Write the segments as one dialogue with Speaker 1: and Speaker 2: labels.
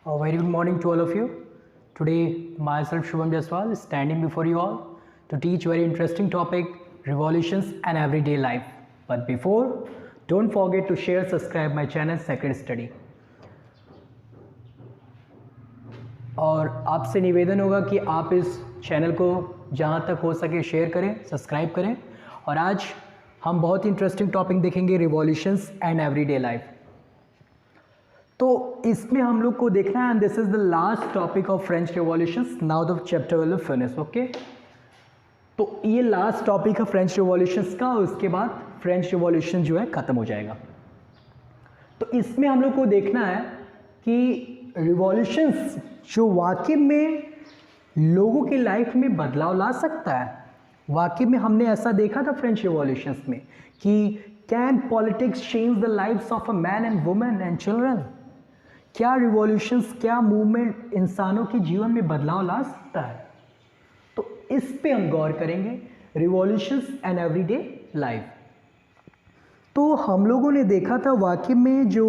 Speaker 1: A very good morning to all of you. Today, myself Shubham Jaswal is standing before you all to teach very interesting topic, revolutions and everyday life. But before, don't forget to share, subscribe my channel Sacred Study. और आपसे निवेदन होगा कि आप इस channel को जहाँ तक हो सके शेयर करें, सब्सक्राइब करें। और आज हम बहुत इंटरेस्टिंग टॉपिक देखेंगे, रिवॉल्यूशंस एंड एवरीडे लाइफ। तो इसमें हम लोग को देखना है, and this is the last topic of French revolutions. Now the chapter will finish. Okay, तो ये लास्ट टॉपिक है फ्रेंच रिवॉल्यूशंस का, और उसके बाद फ्रेंच रिवॉल्यूशन जो है ख़त्म हो जाएगा। तो इसमें हम लोग को देखना है कि रिवॉल्यूशंस जो वाकई में लोगों की लाइफ में बदलाव ला सकता है। वाकई में हमने ऐसा देखा था फ्रेंच रिवॉल्यूशंस में कि can politics change the lifes of a man and women and children. क्या रिवॉल्यूशंस, क्या मूवमेंट इंसानों के जीवन में बदलाव ला सकता है? तो इस पे हम गौर करेंगे, रिवॉल्यूशंस एंड एवरीडे लाइफ। तो हम लोगों ने देखा था वाकई में जो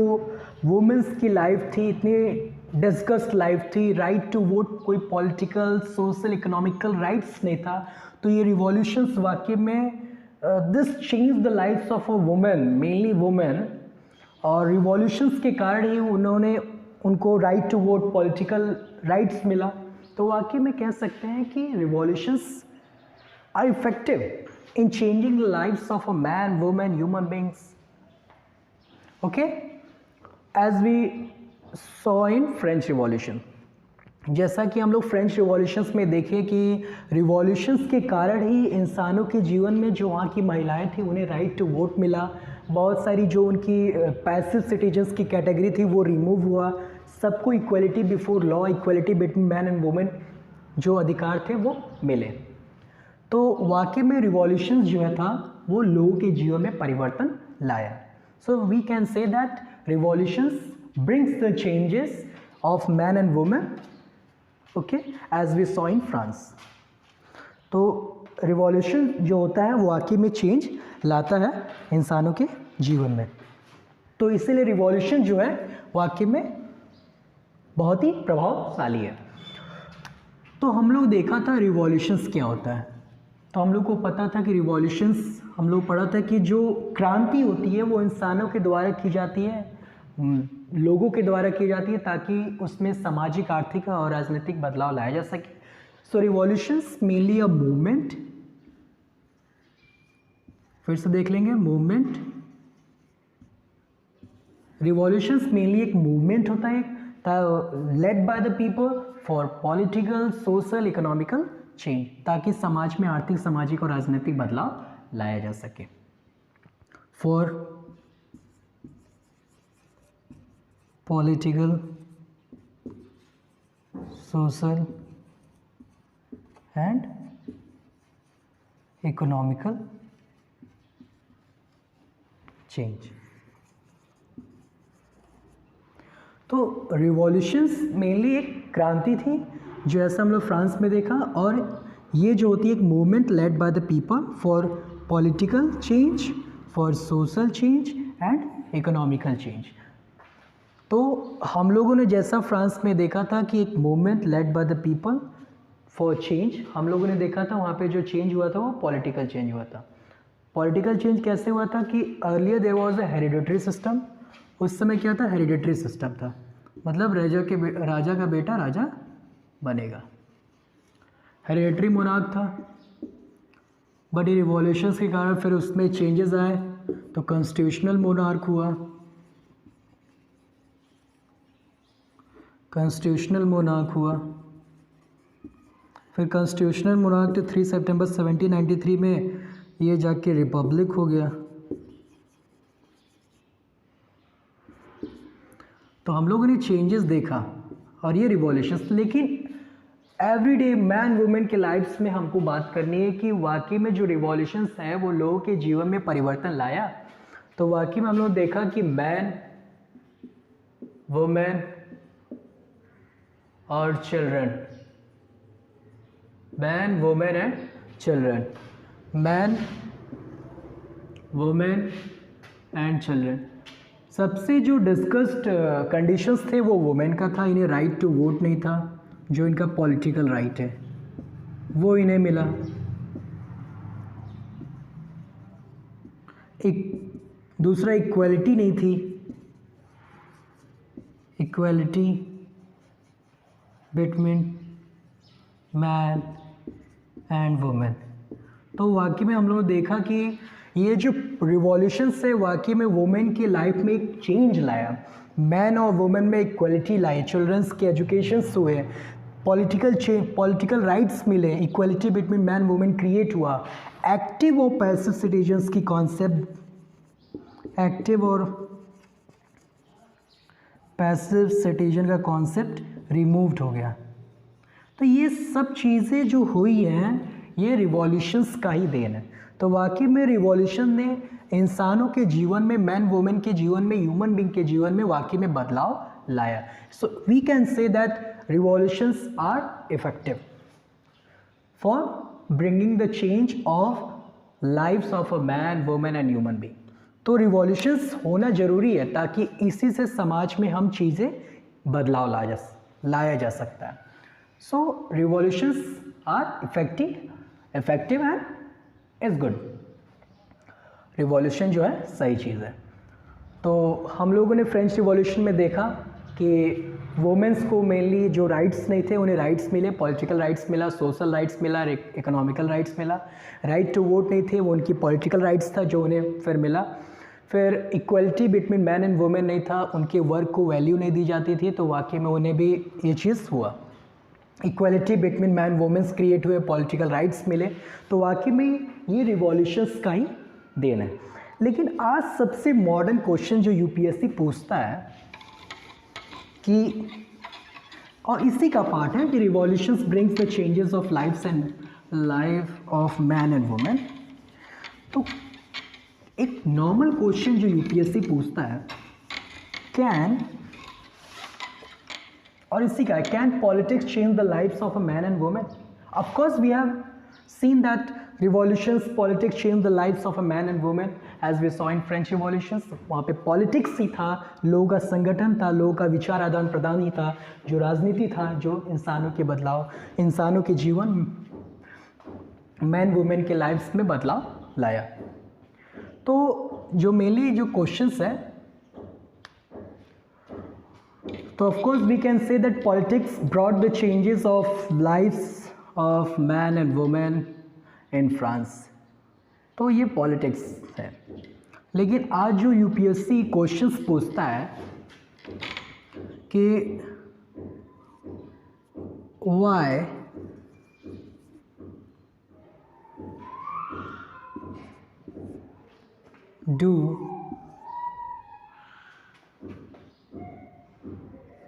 Speaker 1: वुमेन्स की लाइफ थी, इतनी डिस्कस्ड लाइफ थी, राइट टू वोट, कोई पॉलिटिकल सोशल इकोनॉमिकल राइट्स नहीं था। तो ये रिवॉल्यूशंस वाकई में this change the lifes of a women, mainly women. और रिवॉल्यूशंस के कारण ही उनको right to vote, political rights मिला। तो वाकई में कह सकते हैं कि revolutions are effective in changing the lives of a man, woman, human beings. Okay, as we saw in French Revolution, जैसा कि हम लोग फ्रेंच रिवॉल्यूशंस में देखे कि रिवॉल्यूशंस के कारण ही इंसानों के जीवन में जो वहाँ की महिलाएं थी उन्हें राइट टू वोट मिला। बहुत सारी जो उनकी पैसिव सिटीजन्स की कैटेगरी थी वो रिमूव हुआ। सबको equality before law, equality between man and women जो अधिकार थे वो मिले। तो वाकई में रिवॉल्यूशंस जो है था वो लोगों के जीवन में परिवर्तन लाया। So we can say that revolutions brings the changes of man and women, okay, as we saw in France. तो रिवॉल्यूशन जो होता है वो वाकई में चेंज लाता है इंसानों के जीवन में। तो इसीलिए रिवॉल्यूशन जो है वाकई में बहुत ही प्रभावशाली है। तो हम लोग देखा था रिवॉल्यूशंस क्या होता है। तो हम लोग को पता था कि रिवॉल्यूशंस, हम लोग पढ़ा था कि जो क्रांति होती है वो इंसानों के द्वारा की जाती है, लोगों के द्वारा की जाती है, ताकि उसमें सामाजिक, आर्थिक और राजनीतिक बदलाव लाया जा सके। सो रिवॉल्यूशंस मेनली अ मूवमेंट, फिर से देख लेंगे, मूवमेंट। रिवॉल्यूशंस मेनली एक मूवमेंट होता है led by the people for political, social, economical change, ताकि समाज में आर्थिक, सामाजिक और राजनीतिक बदलाव लाया जा सके। For political, social and economical change. तो रिवॉल्यूशंस मेनली एक क्रांति थी जो ऐसा हम लोग फ्रांस में देखा, और ये जो होती है एक movement led by the people for political change, for social change and economical change. तो हम लोगों ने जैसा फ्रांस में देखा था कि एक movement led by the people for change, हम लोगों ने देखा था वहाँ पे जो चेंज हुआ था वो पॉलिटिकल चेंज हुआ था। पॉलिटिकल चेंज कैसे हुआ था कि earlier there was a hereditary system. उस समय क्या था, हेरिडिटरी सिस्टम था, मतलब राजा का बेटा राजा बनेगा, हेरिडिटरी मोनार्क था। बट ये रिवॉल्यूशंस के कारण फिर उसमें चेंजेस आए, तो कॉन्स्टिट्यूशनल मोनार्क हुआ, कॉन्स्टिट्यूशनल मोनार्क हुआ। फिर कॉन्स्टिट्यूशनल मोनार्क 3 सितंबर 1793 में ये जाके रिपब्लिक हो गया। तो हम लोगों ने चेंजेस देखा और ये रिवॉल्यूशंस। लेकिन एवरीडे मैन वुमेन के लाइफ्स में हमको बात करनी है कि वाकई में जो रिवॉल्यूशंस है वो लोगों के जीवन में परिवर्तन लाया। तो वाकई में हम लोग देखा कि मैन, वुमेन और children, man, women and children, man, women and children, सबसे जो डिस्कस्ड कंडीशंस थे वो वुमेन का था, इन्हें राइट टू वोट नहीं था, जो इनका पॉलिटिकल राइट है वो इन्हें मिला। एक दूसरा इक्वालिटी नहीं थी, equality between man and women. तो वाकई में हम लोगों ने देखा कि ये जो रिवॉल्यूशन से वाकई में वुमेन की लाइफ में एक चेंज लाया, मैन और वुमेन में इक्वलिटी लाई, चिल्ड्रंस के एजुकेशंस हुए, पॉलिटिकल राइट्स मिले, equality between man women create हुआ, एक्टिव और पैसिव सिटीजन्स की कॉन्सेप्ट, एक्टिव और पैसिव सिटीजन का कॉन्सेप्ट रिमूव्ड हो गया। तो ये सब चीज़ें जो हुई हैं ये रिवॉल्यूशंस का ही देन है। तो वाकई में रिवॉल्यूशन ने इंसानों के जीवन में, मैन वुमेन के जीवन में, ह्यूमन बीइंग के जीवन में वाकई में बदलाव लाया। So we can say that revolutions are effective for bringing the change of lives of a man women and human being. तो रिवॉल्यूशंस होना ज़रूरी है ताकि इसी से समाज में हम चीज़ें बदलाव लाया जा सकता है। So revolutions are effective and is good. Revolution जो है सही चीज़ है। तो हम लोगों ने फ्रेंच रिवॉल्यूशन में देखा कि वुमेन्स को मेनली जो राइट्स नहीं थे उन्हें राइट्स मिले, पॉलिटिकल राइट्स मिला, सोशल राइट्स मिला, इकोनॉमिकल राइट्स मिला। राइट टू वोट नहीं थे, वो उनकी पॉलिटिकल राइट्स था जो उन्हें फिर मिला। फिर equality between man and women नहीं था, उनके वर्क को वैल्यू नहीं दी जाती थी, तो वाकई में उन्हें भी ये चीज़ हुआ। Equality between man womens create हुए, पॉलिटिकल राइट्स मिले, तो वाकई में ये रिवॉल्यूशंस का ही देन है। लेकिन आज सबसे मॉडर्न क्वेश्चन जो यूपीएससी पूछता है कि, और इसी का पार्ट है कि revolutions brings the changes of life of man and women. तो एक नॉर्मल क्वेश्चन जो यूपीएससी पूछता है, और इसी का can politics change the lifes of a man and women. Of course we have seen that revolutions politics change the lifes of a man and women as we saw in French revolutions. वहाँ पे politics ही था, लोगों का संगठन था, लोगों का विचार आदान प्रदान ही था, जो राजनीति था, जो इंसानों के बदलाव, इंसानों के जीवन, मैन वुमेन के लाइफ्स में बदलाव लाया। तो जो मेनली जो क्वेश्चंस है, तो of course we can say that politics brought the changes of lifes of man and women in France. तो ये पॉलिटिक्स है। लेकिन आज जो यूपीएससी क्वेश्चंस पूछता है कि why do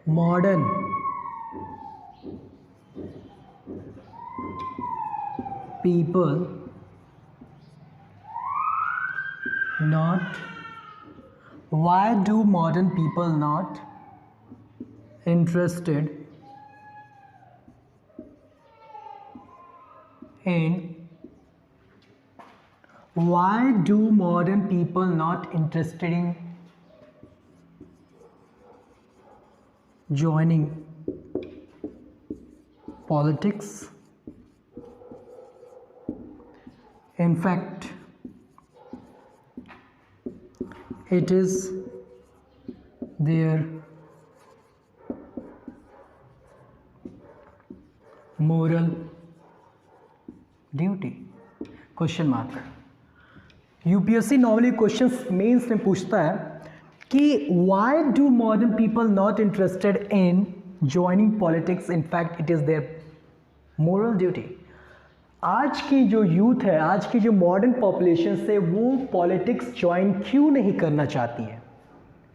Speaker 1: modern people not why do modern people not interested in why do modern people not interested in joining politics? In fact, it is their moral duty? Question mark. UPSC normally questions mains में पूछता है कि why do modern people not interested in joining politics? In fact, it is their moral duty. आज की जो youth है, आज की जो मॉडर्न पॉपुलेशन से, वो पॉलिटिक्स ज्वाइन क्यों नहीं करना चाहती है?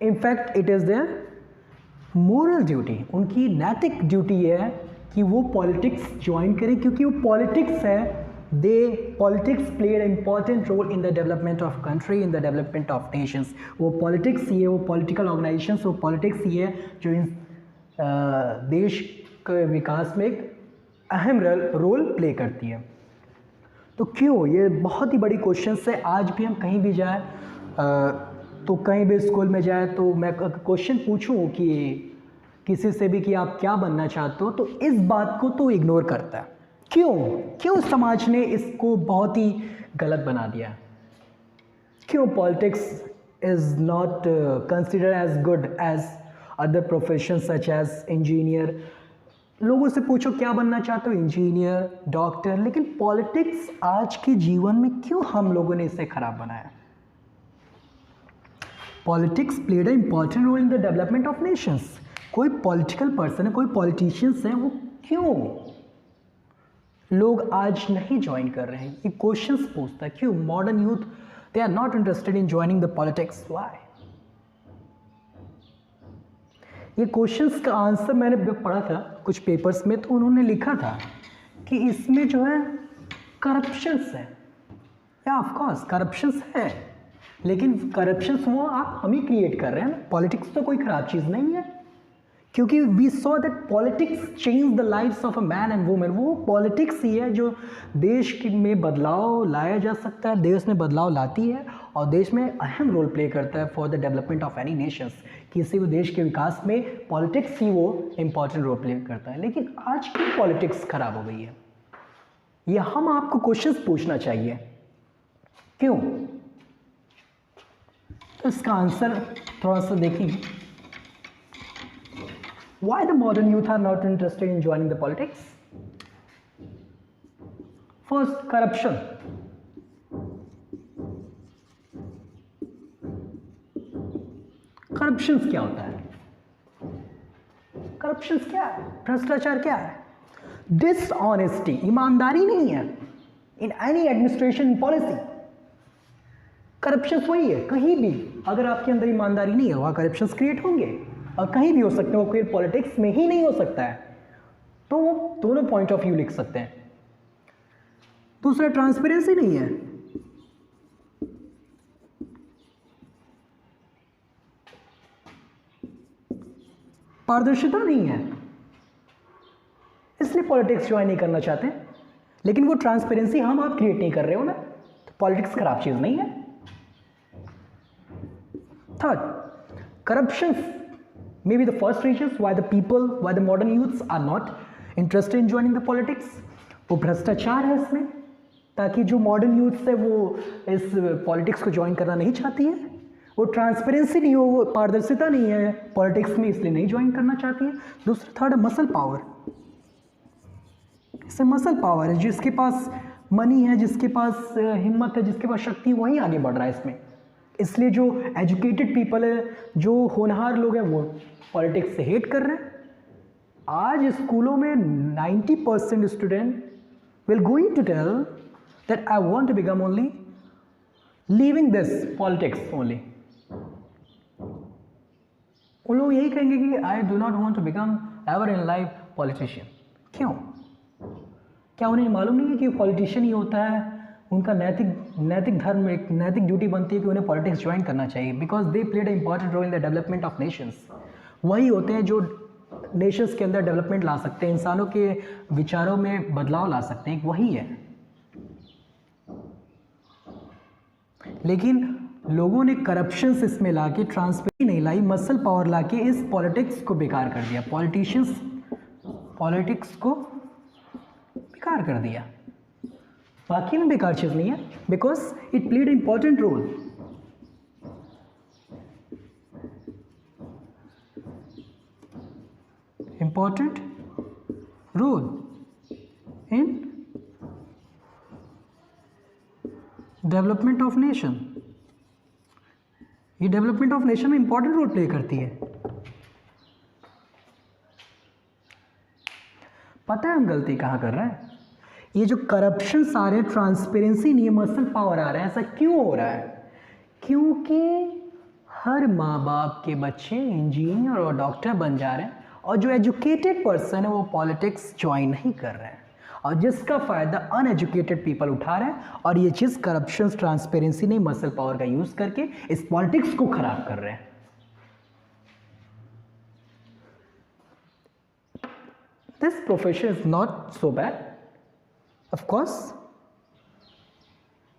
Speaker 1: In fact it is their moral duty, उनकी नैतिक ड्यूटी है कि वो पॉलिटिक्स ज्वाइन करें, क्योंकि वो पॉलिटिक्स है, politics played an important role in the development of country, in the development of nations. वो पॉलिटिक्स ही है, वो पॉलिटिकल ऑर्गेनाइजेशंस, वो पॉलिटिक्स ही है जो इन देश के विकास में एक अहम रोल प्ले करती है। तो क्यों, ये बहुत ही बड़ी क्वेश्चन है। आज भी हम कहीं भी जाए, तो कहीं भी स्कूल में जाए तो मैं क्वेश्चन पूछूं कि किसी से भी कि आप क्या बनना चाहते हो, तो इस बात को तो इग्नोर करता है। क्यों क्यों समाज ने इसको बहुत ही गलत बना दिया? क्यों politics is not considered as good as other profession such as engineer? लोगों से पूछो क्या बनना चाहते हो, इंजीनियर, डॉक्टर, लेकिन पॉलिटिक्स आज के जीवन में क्यों हम लोगों ने इसे खराब बनाया? Politics played a important role in the development of nations. कोई पॉलिटिकल पर्सन है, कोई पॉलिटिशियंस है, वो क्यों लोग आज नहीं ज्वाइन कर रहे हैं? ये क्वेश्चंस पूछता है क्यों modern youth they are not interested in joining the politics, why? ये क्वेश्चंस का आंसर मैंने पढ़ा था कुछ पेपर्स में, तो उन्होंने लिखा था कि इसमें जो है करप्शंस है। या ऑफ कोर्स करप्शंस है, लेकिन करप्शंस वो हम ही क्रिएट कर रहे हैं ना। पॉलिटिक्स तो कोई खराब चीज़ नहीं है, क्योंकि we saw that politics change the lifes of a man and women. वो पॉलिटिक्स ही है जो देश में बदलाव लाया जा सकता है, देश में बदलाव लाती है और देश में अहम रोल प्ले करता है for the development of any Nations. किसी भी देश के विकास में पॉलिटिक्स ही वो इम्पॉर्टेंट रोल प्ले करता है। लेकिन आज क्यों पॉलिटिक्स खराब हो गई है, ये हम आपको क्वेश्चंस पूछना चाहिए, क्यों? तो इसका आंसर थोड़ा सा देखिए। Why the modern youth are not interested in joining the politics? First, corruption. Corruption क्या होता है? Corruption क्या है? भ्रष्टाचार क्या है? Dishonesty, ईमानदारी नहीं है in any administration policy. Corruption वही है, कहीं भी अगर आपके अंदर ईमानदारी नहीं है वहाँ करप्शन क्रिएट होंगे, और कहीं भी हो सकते हैं, वो कोई पॉलिटिक्स में ही नहीं हो सकता है। तो वो दोनों पॉइंट ऑफ व्यू लिख सकते हैं। दूसरा, ट्रांसपेरेंसी नहीं है। पारदर्शिता नहीं है, इसलिए पॉलिटिक्स ज्वाइन नहीं करना चाहते। लेकिन वो ट्रांसपेरेंसी हम आप क्रिएट नहीं कर रहे हो ना, तो पॉलिटिक्स खराब चीज नहीं है। Third, corruption may be the first reasons why the modern youths are not interested in joining the politics. वो भ्रष्टाचार है इसमें, ताकि जो मॉडर्न यूथ्स है वो इस पॉलिटिक्स को ज्वाइन करना नहीं चाहती है। वो ट्रांसपेरेंसी नहीं हो, वो पारदर्शिता नहीं है पॉलिटिक्स में, इसलिए नहीं ज्वाइन करना चाहती है। दूसरा, थर्ड, मसल पावर। इससे मसल पावर है, जिसके पास मनी है, जिसके पास हिम्मत है, जिसके पास शक्ति, वहीं आगे बढ़ रहा है इसमें। इसलिए जो एजुकेटेड पीपल है, जो होनहार लोग हैं, वो पॉलिटिक्स से हेट कर रहे हैं। आज स्कूलों में 90% student will going to tell that I want to become only leaving this politics only. उन लोग यही कहेंगे कि I do not want to become ever in life politician. क्यों? क्या उन्हें मालूम नहीं है कि पॉलिटिशियन ही होता है उनका नैतिक धर्म, एक नैतिक ड्यूटी बनती है कि उन्हें पॉलिटिक्स ज्वाइन करना चाहिए, because they played a important role in the development of nations. वही होते हैं जो नेशंस के अंदर डेवलपमेंट ला सकते हैं, इंसानों के विचारों में बदलाव ला सकते हैं, वही है। लेकिन लोगों ने करप्शन इसमें ला के, ट्रांसपेरेंसी नहीं लाई, मसल पावर ला के इस पॉलिटिक्स को बेकार कर दिया। पॉलिटिशियंस पॉलिटिक्स को बेकार कर दिया। बाकी में बेकार चीज़ नहीं है, because it played important role. Important role in development of nation. ये डेवलपमेंट ऑफ नेशन में इंपॉर्टेंट रोल प्ले करती है। पता है हम गलती कहाँ कर रहे हैं? ये जो करप्शन आ रहे हैं, ट्रांसपेरेंसी नहीं है, मसल पावर आ रहा है। ऐसा क्यों हो रहा है? क्योंकि हर माँ बाप के बच्चे इंजीनियर और डॉक्टर बन जा रहे हैं, और जो एजुकेटेड पर्सन है वो पॉलिटिक्स ज्वाइन नहीं कर रहे हैं, और जिसका फ़ायदा अनएजुकेटेड पीपल उठा रहे हैं। और ये चीज़ करप्शन, ट्रांसपेरेंसी नहीं, मसल पावर का यूज़ करके इस पॉलिटिक्स को ख़राब कर रहे हैं। This profession is not so bad. Of course,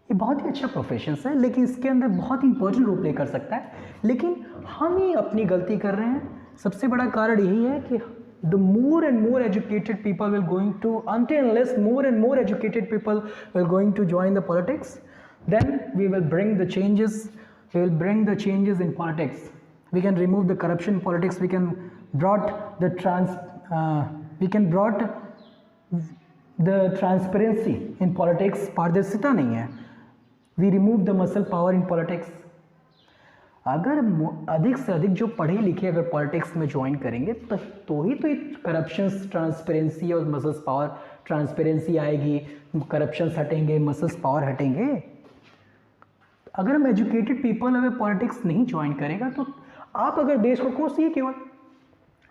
Speaker 1: ये बहुत ही अच्छा प्रोफेशन है, लेकिन इसके अंदर बहुत इंपॉर्टेंट रोल प्ले कर सकता है, लेकिन हम ही अपनी गलती कर रहे हैं। सबसे बड़ा कारण यही है कि the more and more educated people will going to, until unless more and more educated people will going to join the politics, then we will bring the changes, we will bring the changes in politics. We can remove the corruption in politics, we can brought the transparency in politics. पारदर्शिता नहीं है. We remove the muscle power in politics. अगर अधिक से अधिक जो पढ़े लिखे अगर पॉलिटिक्स में ज्वाइन करेंगे तो ही तो करप्शंस, ट्रांसपेरेंसी और मसल्स पावर, ट्रांसपेरेंसी आएगी, करप्शंस हटेंगे, मसल्स पावर हटेंगे. अगर हम एजुकेटेड पीपल अगर पॉलिटिक्स नहीं ज्वाइन करेगा तो आप अगर देश को कोसिए केवल,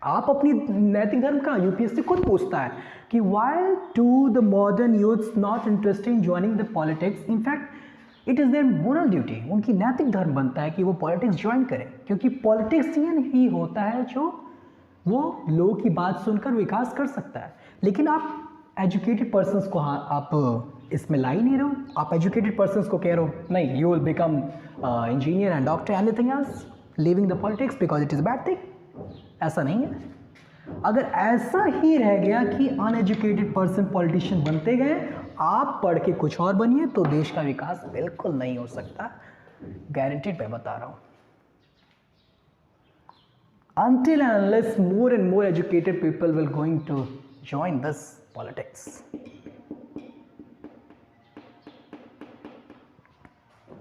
Speaker 1: आप अपनी नैतिक धर्म का, यूपीएससी खुद पूछता है कि why do the modern youths not interested in joining the politics. In fact it is their moral duty, उनकी नैतिक धर्म बनता है कि वो पॉलिटिक्स ज्वाइन करें, क्योंकि पॉलिटिशियन ही होता है जो वो लोगों की बात सुनकर विकास कर सकता है. लेकिन आप एजुकेटेड पर्सन्स को आप इसमें ला ही नहीं रहे हो. आप एजुकेटेड पर्सन्स को कह रहे हो नहीं, you will become engineer and doctor, anything else, living the politics because it is bad thing. ऐसा नहीं है. अगर ऐसा ही रह गया कि अनएजुकेटेड पर्सन पॉलिटिशियन बनते गए, आप पढ़ के कुछ और बनिए, तो देश का विकास बिल्कुल नहीं हो सकता. गारंटीड मैं बता रहा हूं. Until and unless more and more educated people will going to join this politics.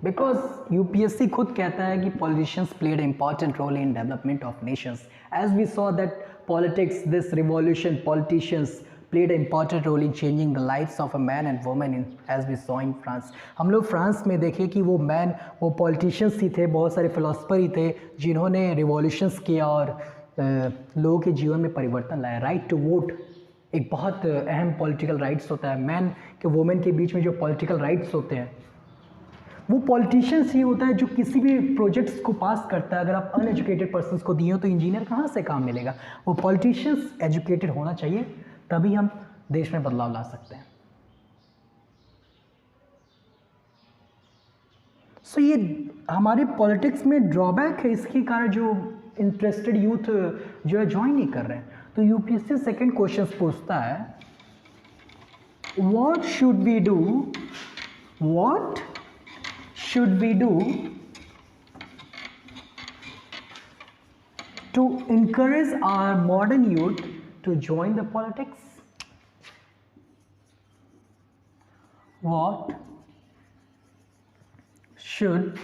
Speaker 1: Because UPSC खुद कहता है कि politicians played an important role in development of nations. As we saw that politics, this revolution, politicians played an important role in changing the lives of a man and woman in, as we saw in France. हम लोग France में देखे कि वो man, वो politicians ही थे, बहुत सारे फिलोसफर ही थे जिन्होंने रिवॉल्यूशंस किया और लोगों के जीवन में परिवर्तन लाया. राइट टू वोट एक बहुत अहम पॉलिटिकल राइट्स होता है. मैन के वुमेन के बीच में जो पॉलिटिकल राइट्स होते हैं वो पॉलिटिशियंस ही होता है जो किसी भी प्रोजेक्ट्स को पास करता है. अगर आप अनएजुकेटेड पर्सन्स को दिए हो तो इंजीनियर कहाँ से काम मिलेगा. वो पॉलिटिशियंस एजुकेटेड होना चाहिए, तभी हम देश में बदलाव ला सकते हैं. सो ये हमारे पॉलिटिक्स में ड्रॉबैक है. इसके कारण जो इंटरेस्टेड यूथ जो है ज्वाइन नहीं कर रहे हैं. तो यूपीएससी सेकंड क्वेश्चन पूछता है, what should we do, what should we do to encourage our modern youth to join the politics? What should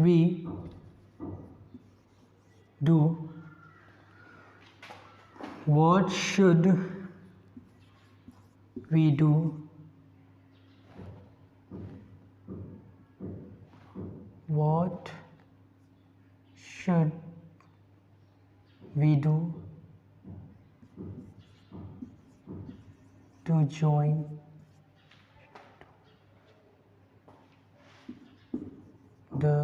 Speaker 1: we do? What should we do what should we do to join the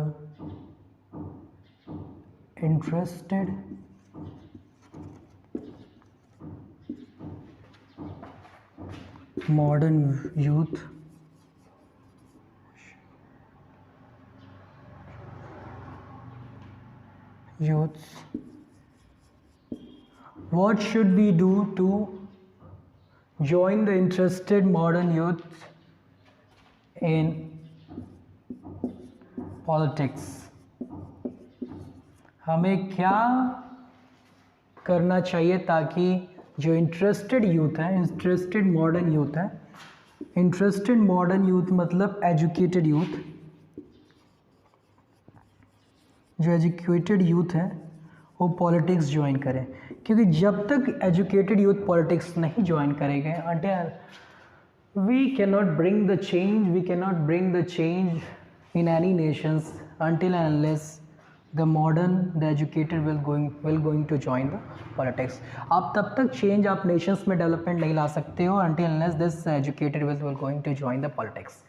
Speaker 1: interested modern youth youths? What should we do to join the interested modern youth in politics? हमें क्या करना चाहिए ताकि जो interested youth है, interested modern youth है, interested modern youth मतलब educated youth, जो एजुकेटेड यूथ है वो पॉलिटिक्स ज्वाइन करें. क्योंकि जब तक एजुकेटेड यूथ पॉलिटिक्स नहीं ज्वाइन करेंगे, until we cannot bring the change, we cannot bring the change in any nations until and unless the modern, the educated will going to join the politics. आप तब तक change आप Nations में development नहीं ला सकते हो until unless this educated will going to join the politics.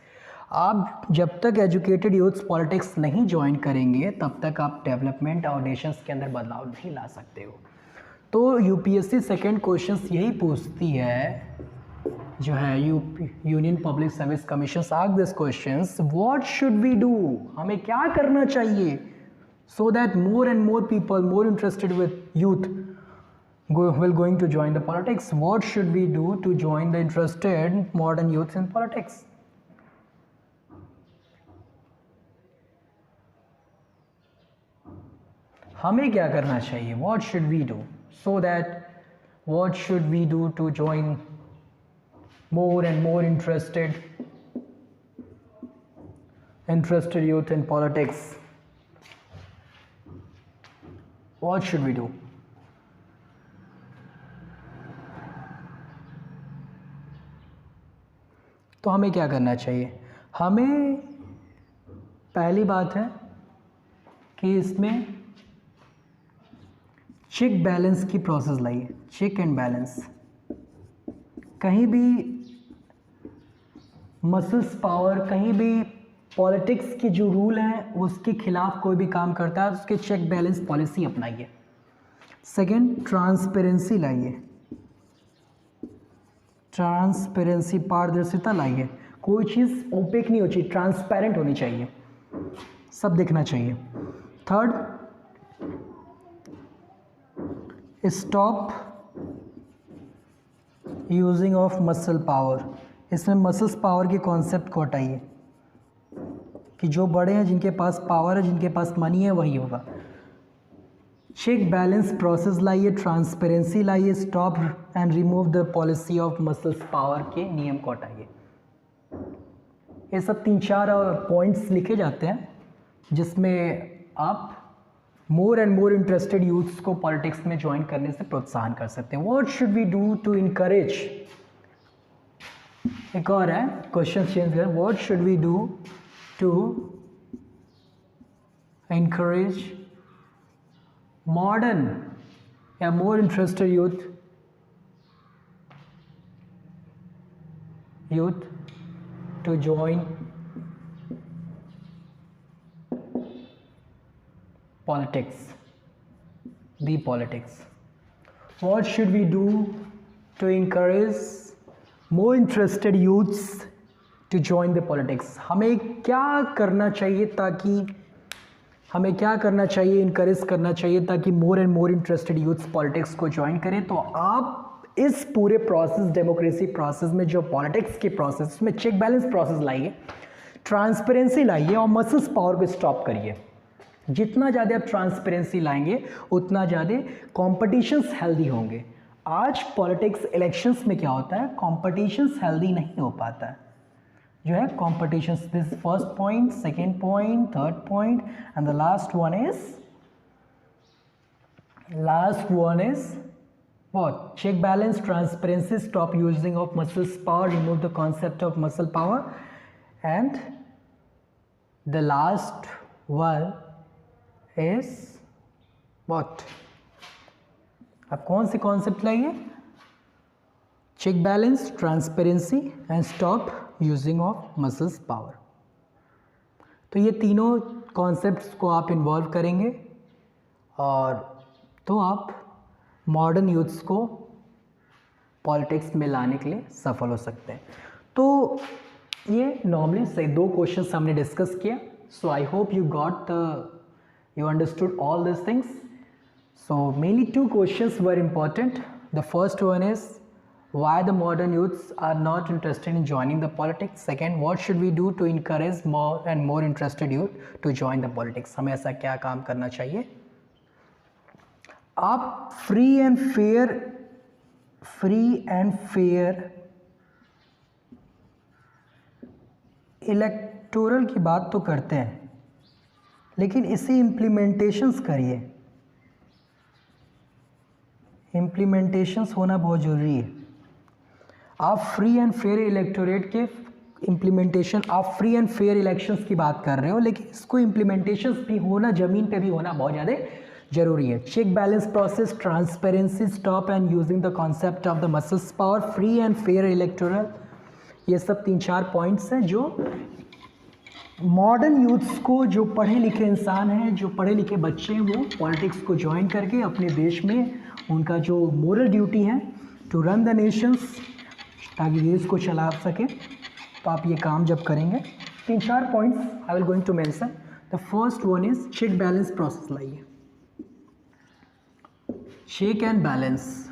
Speaker 1: आप जब तक एजुकेटेड यूथ्स पॉलिटिक्स नहीं ज्वाइन करेंगे तब तक आप डेवलपमेंट और नेशंस के अंदर बदलाव नहीं ला सकते हो. तो यूपीएससी सेकंड क्वेश्चन यही पूछती है जो है union public service commission ask this questions, what should we do, हमें क्या करना चाहिए, so that more and more people more interested with youth will going to join the politics. What should we do to join the interested modern youth in politics? हमें क्या करना चाहिए? What should we do so that what should we do to join more and more interested youth in politics? What should we do? तो हमें क्या करना चाहिए? हमें पहली बात है कि इसमें चेक बैलेंस की प्रोसेस लाइए, चेक एंड बैलेंस। कहीं भी मसल्स पावर, कहीं भी पॉलिटिक्स के जो रूल हैं उसके खिलाफ कोई भी काम करता है, उसके चेक बैलेंस पॉलिसी अपनाइए। सेकंड, ट्रांसपेरेंसी लाइए, ट्रांसपेरेंसी, पारदर्शिता लाइए। कोई चीज़ ओपेक नहीं होनी चाहिए, ट्रांसपेरेंट होनी चाहिए, सब दिखना चाहिए। Third, stop using of muscle power. इसमें मसल्स पावर के कॉन्सेप्ट को हटाइए कि जो बड़े हैं, जिनके पास पावर है, जिनके पास मनी है, वही होगा। चेक बैलेंस प्रोसेस लाइए, ट्रांसपेरेंसी लाइए, stop and remove the policy of muscles power के नियम को हटाइए। ये सब 3-4 पॉइंट्स लिखे जाते हैं जिसमें आप more and more interested youths को पॉलिटिक्स में ज्वाइन करने से प्रोत्साहन कर सकते हैं। What should we do to encourage, एक और है क्वेश्चन चेंज कर, what should we do to encourage modern या more interested youth to join politics, the politics. What should we do to encourage more interested youths to join the politics? हमें क्या करना चाहिए ताकि हमें क्या करना चाहिए, इनकरेज करना चाहिए ताकि मोर and more interested youths politics को ज्वाइन करें। तो आप इस पूरे प्रोसेस, डेमोक्रेसी प्रोसेस में, जो पॉलिटिक्स के प्रोसेस में चेक बैलेंस प्रोसेस लाइए, ट्रांसपेरेंसी लाइए और मसल्स पावर को स्टॉप करिए। जितना ज़्यादा आप ट्रांसपेरेंसी लाएंगे उतना ज़्यादा कॉम्पिटिशन्स हेल्दी होंगे। आज पॉलिटिक्स इलेक्शंस में क्या होता है, कॉम्पिटिशन्स हेल्दी नहीं हो पाता है, जो है competitions. This first point, second point, third point and the last one is what? Check balance, transparency, stop using of muscles power, remove the concept of muscle power, and the last one is what? अब कौन से concept लाइए? Check balance, transparency and stop using of muscles power. तो ये तीनों concepts को आप involve करेंगे और तो आप मॉडर्न यूथ्स को पॉलिटिक्स में लाने के लिए सफल हो सकते हैं। तो ये नॉर्मली से 2 क्वेश्चंस हमने डिस्कस किया। So I hope you understood all these things. So mainly 2 questions were important. The first one is why the modern youths are not interested in joining the politics. Second, what should we do to encourage more and more interested youth to join the politics? हमें ऐसा क्या काम करना चाहिए? आप free and fair electoral की बात तो करते हैं, लेकिन इसे इम्प्लीमेंटेशंस करिए। इम्प्लीमेंटेशंस होना बहुत ज़रूरी है। आप फ्री एंड फेयर इलेक्टोरेट के इम्प्लीमेंटेशन, आप फ्री एंड फेयर इलेक्शंस की बात कर रहे हो, लेकिन इसको इम्प्लीमेंटेशंस भी होना, ज़मीन पे भी होना बहुत ज़्यादा जरूरी है। Check balance process, transparency, stop and using the concept of the muscles power, free and fair electoral, ये सब 3-4 पॉइंट्स हैं जो मॉडर्न यूथ्स को, जो पढ़े लिखे इंसान हैं, जो पढ़े लिखे बच्चे हैं, वो पॉलिटिक्स को ज्वाइन करके अपने देश में उनका जो मोरल ड्यूटी है टू रन द नेशंस, ताकि देश को चला सके। तो आप ये काम जब करेंगे, 3-4 points I will going to mention. The first one is check balance process लाइए। चेक एंड बैलेंस,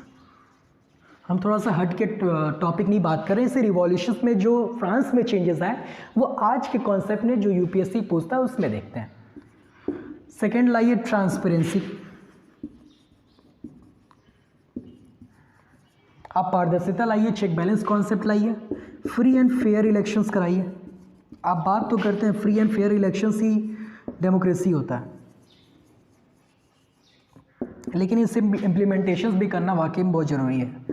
Speaker 1: हम थोड़ा सा हट के टॉपिक नहीं बात कर रहे हैं। इसे रिवॉल्यूशंस में जो फ्रांस में चेंजेस आए वो आज के कॉन्सेप्ट में जो यूपीएससी पूछता है उसमें देखते हैं। सेकेंड लाइए ट्रांसपेरेंसी, आप पारदर्शिता लाइए, चेक बैलेंस कॉन्सेप्ट लाइए, फ्री एंड फेयर इलेक्शंस कराइए। आप बात तो करते हैं free and fair elections he democracy होता है, लेकिन इसे इम्प्लीमेंटेशंस भी करना वाकई में बहुत ज़रूरी है।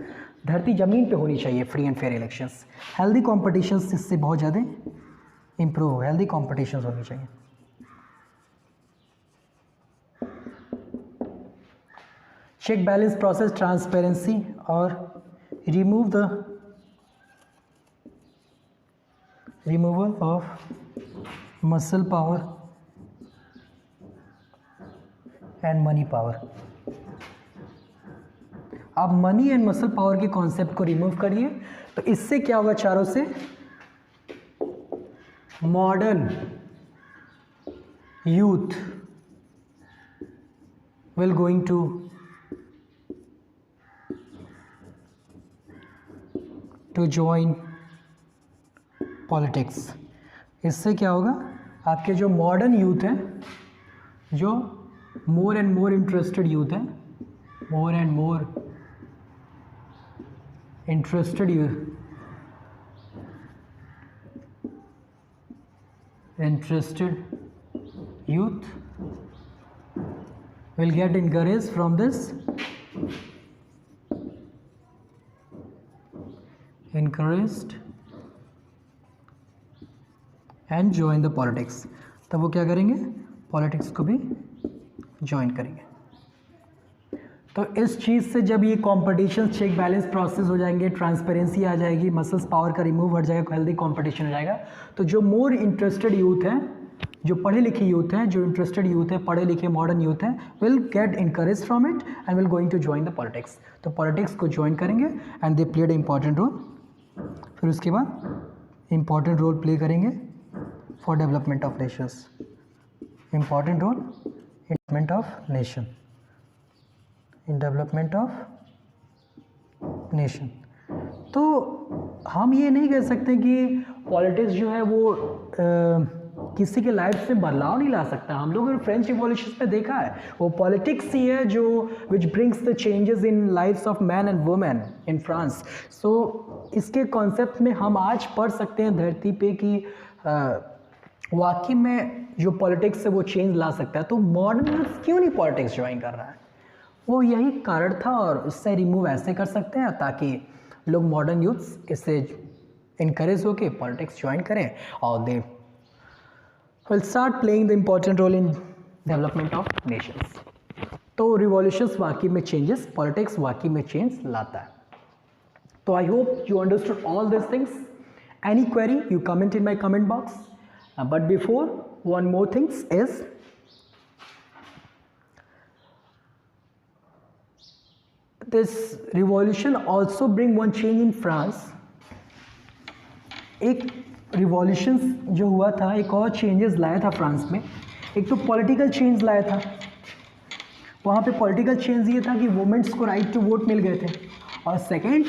Speaker 1: धरती ज़मीन पे होनी चाहिए free and fair elections. Healthy competitions इससे बहुत ज़्यादा इम्प्रूव हो, हेल्दी कॉम्पिटिशन्स होनी चाहिए। चेक बैलेंस प्रोसेस, ट्रांसपेरेंसी और removal of muscle power and money power. आप मनी एंड मसल पावर के कॉन्सेप्ट को रिमूव करिए, तो इससे क्या होगा, चारों से modern youth will going to join politics. इससे क्या होगा, आपके जो मॉडर्न यूथ हैं, जो more and more interested youth हैं, मोर and more interested youth will get encouraged from this, encouraged and join the politics। तब वो क्या करेंगे, पॉलिटिक्स को भी ज्वाइन करेंगे। तो इस चीज़ से जब ये कॉम्पिटिशन, चेक बैलेंस प्रोसेस हो जाएंगे, ट्रांसपेरेंसी आ जाएगी, मसल्स पावर का रिमूव हट जाएगा, हेल्दी कॉम्पिटिशन हो जाएगा, तो जो मोर इंटरेस्टेड यूथ हैं, जो पढ़े लिखे यूथ हैं, जो इंटरेस्टेड यूथ है, पढ़े लिखे मॉडर्न यूथ हैं, will get encourage from it and will going to join the politics. तो पॉलिटिक्स को ज्वाइन करेंगे and they played important role. फिर उसके बाद इंपॉर्टेंट रोल प्ले करेंगे for development of nations, important role in development of nation, in development of nation. तो हम ये नहीं कह सकते कि पॉलिटिक्स जो है वो किसी के लाइफ में बदलाव नहीं ला सकता। हम लोगों ने फ्रेंच रिवॉल्यूशन में देखा है, वो पॉलिटिक्स ही है जो which brings the changes in lifes of man and women in France. So इसके कॉन्सेप्ट में हम आज पढ़ सकते हैं धरती पे कि वाकई में जो पॉलिटिक्स है वो चेंज ला सकता है। तो मॉडर्न यूथ क्यों नहीं पॉलिटिक्स ज्वाइन कर रहा है, वो यही कारण था, और इससे रिमूव ऐसे कर सकते हैं ताकि लोग मॉडर्न यूथ्स इससे इनकरेज होके पॉलिटिक्स ज्वाइन करें और they will start playing the important role in development of nations. तो रिवॉल्यूशंस वाकई में चेंजेस, पॉलिटिक्स वाकई में चेंज लाता है। तो I hope you understood all this things. Any query you comment in my comment box, but before one more things is this revolution also bring one change in France। एक revolution जो हुआ था, एक और changes लाया था France में। एक तो पॉलिटिकल चेंज लाया था, वहाँ पे पॉलिटिकल चेंज ये था कि वुमेन्स को राइट टू वोट मिल गए थे। और सेकेंड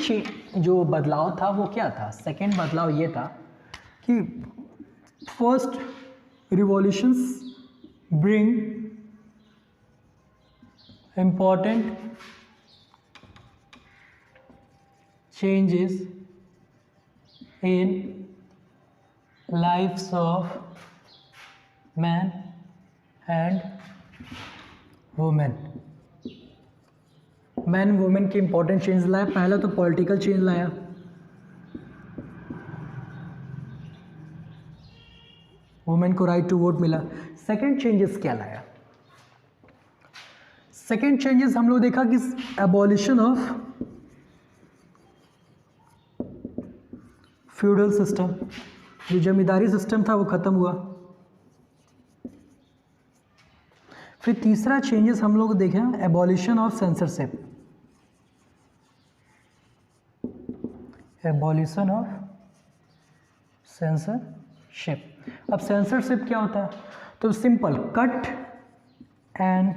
Speaker 1: जो बदलाव था वो क्या था, सेकेंड बदलाव ये था कि first revolutions bring important changes in lives of man and women। Man women के इंपॉर्टेंट चेंज लाया। पहला तो पॉलिटिकल चेंज लाया, वुमेन को राइट टू वोट मिला। सेकंड चेंजेस क्या लाया, सेकंड चेंजेस हम लोग देखा कि एबॉलिशन ऑफ फ्यूडल सिस्टम, जो जमींदारी सिस्टम था वो ख़त्म हुआ। फिर तीसरा चेंजेस हम लोग देखें abolition of censorship, abolition of censorship. अब सेंसरशिप क्या होता है? तो simple, cut and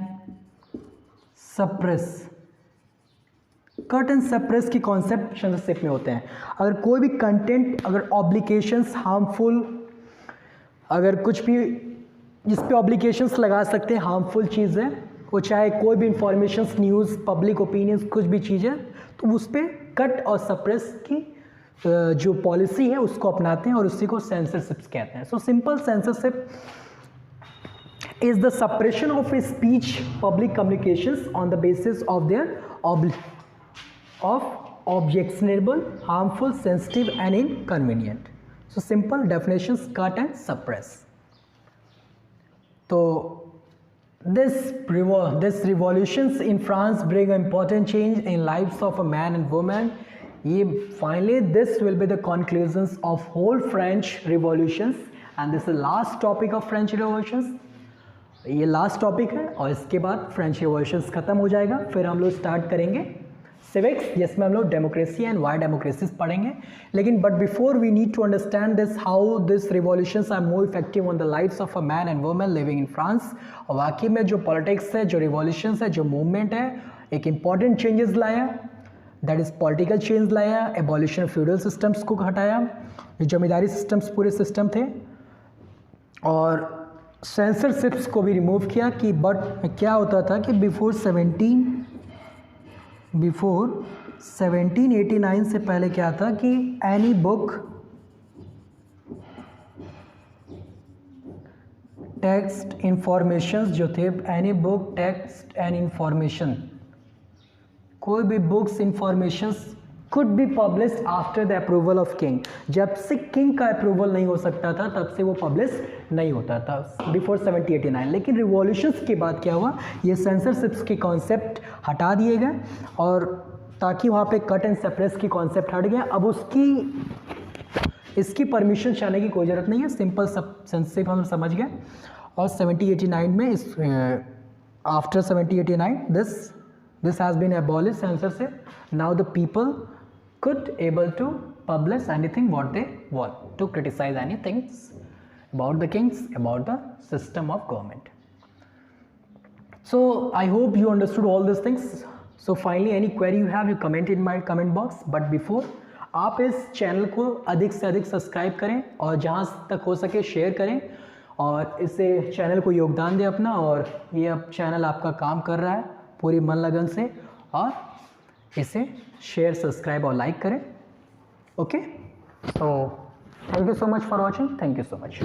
Speaker 1: suppress. Cut and suppress की कॉन्सेप्ट सेंसरशिप में होते हैं। अगर कोई भी कंटेंट, अगर ऑब्लिगेशंस हार्मफुल, अगर कुछ भी जिस पे ऑब्लिगेशंस लगा सकते हैं हार्मफुल चीज़ें, वो चाहे कोई भी इंफॉर्मेशंस, न्यूज़, पब्लिक ओपिनियंस, कुछ भी चीज़ें, तो उस पर कट और सप्रेस की जो पॉलिसी है उसको अपनाते हैं और उसी को सेंसरशिप कहते हैं। So simple, censorship is the suppression of speech, public communications on the basis of their objectionable, harmful, sensitive and inconvenient. So simple definitions, cut and suppress. So this revolutions in France bring an important change in lives of a man and woman. Finally this will be the conclusions of whole French revolutions, and this is the last topic of French revolutions. ये last topic है और इसके बाद French revolutions खत्म हो जाएगा। फिर हम लोग स्टार्ट करेंगे सिविक्स, जिसमें हम लोग डेमोक्रेसी एंड वाई डेमोक्रेसीज पढ़ेंगे। लेकिन but before we need to understand this how this revolutions are more effective on the lifes of a man and woman living in France. और वाकई में जो पॉलिटिक्स है, जो रिवॉल्यूशंस है, जो मूवमेंट है, एक इंपॉर्टेंट चेंजेस लाया, दैट इज़ पॉलिटिकल चेंज लाया, एबॉलिशन ऑफ फ्यूडल सिस्टम्स को हटाया, जो जमींदारी सिस्टम्स पूरे सिस्टम थे, और सेंसरशिप्स को भी रिमूव किया। कि बट क्या होता था कि बिफोर 1789 से पहले क्या था कि एनी बुक, टेक्स्ट, इंफॉर्मेशंस जो थे, any book, text and information, कोई भी books, informations could be published after the approval of king। जब से किंग का अप्रूवल नहीं हो सकता था तब से वो पब्लिश नहीं होता था, बिफोर 1789। लेकिन रिवॉल्यूशंस के बाद क्या हुआ, ये सेंसरशिप्स की कॉन्सेप्ट हटा दिए गए, और ताकि वहाँ पे कट एंड सप्रेस की कॉन्सेप्ट हट गया। अब इसकी परमिशन चाहने की कोई ज़रूरत नहीं है, सिंपल सेंसरशिप हम समझ गए। और 1789 में after 1789 this has been abolished, censorship. Now the people could able to publish anything what they want, to criticize anything about the kings, about the system of government. So I hope you understood all these things. So finally any query you have, you comment in my comment box. But before, आप इस channel को अधिक से अधिक subscribe करें और जहाँ तक हो सके शेयर करें, और इसे चैनल को योगदान दें अपना। और ये अब चैनल आपका काम कर रहा है पूरी मन लगन से, और इसे शेयर, सब्सक्राइब और लाइक करें। Okay, so thank you so much for watching, thank you so much.